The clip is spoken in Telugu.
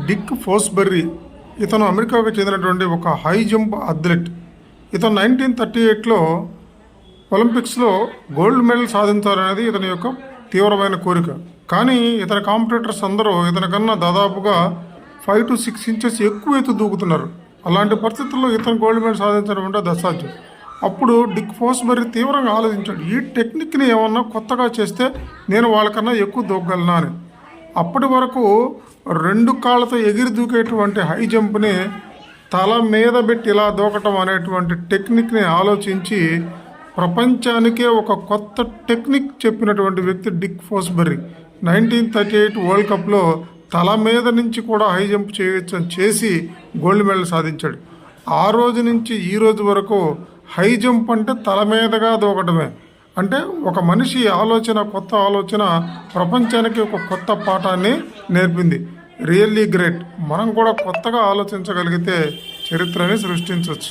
డిక్ ఫోస్బెర్రీ ఇతను అమెరికాకు చెందినటువంటి ఒక హై జంప్ అథ్లెట్. ఇతను 1938లో ఒలింపిక్స్లో గోల్డ్ మెడల్ సాధించాలనేది ఇతని యొక్క తీవ్రమైన కోరిక. కానీ ఇతని కాంపిటీటర్స్ అందరూ ఇతనికన్నా దాదాపుగా 5 to 6 ఇంచెస్ ఎక్కువ ఎత్తు దూకుతున్నారు. అలాంటి పరిస్థితుల్లో ఇతను గోల్డ్ మెడల్ సాధించడం అంటే అసాధ్యం. అప్పుడు డిక్ ఫోస్బెర్రీ తీవ్రంగా ఆలోచించాడు, ఈ టెక్నిక్ని ఏమన్నా కొత్తగా చేస్తే నేను వాళ్ళకన్నా ఎక్కువ దూకగలనా అని. అప్పటి వరకు 2 కాళ్ళతో ఎగిరి దూకేటువంటి హై జంప్ని తల మీద పెట్టి ఇలా దూకటం అనేటువంటి టెక్నిక్ని ఆలోచించి ప్రపంచానికే ఒక కొత్త టెక్నిక్ చెప్పినటువంటి వ్యక్తి డిక్ ఫోస్బెర్రీ. 1938 వరల్డ్ కప్లో తల మీద నుంచి కూడా హై జంప్ చేయొచ్చు అని చేసి గోల్డ్ మెడల్ సాధించాడు. ఆ రోజు నుంచి ఈ రోజు వరకు హై జంప్ అంటే తల మీదగా దూకటమే. అంటే ఒక మనిషి ఆలోచన, కొత్త ఆలోచన ప్రపంచానికి ఒక కొత్త పాఠాన్ని నేర్పింది. Really great. మనం కూడా కొత్తగా ఆలోచించగలిగితే చరిత్రని సృష్టించవచ్చు.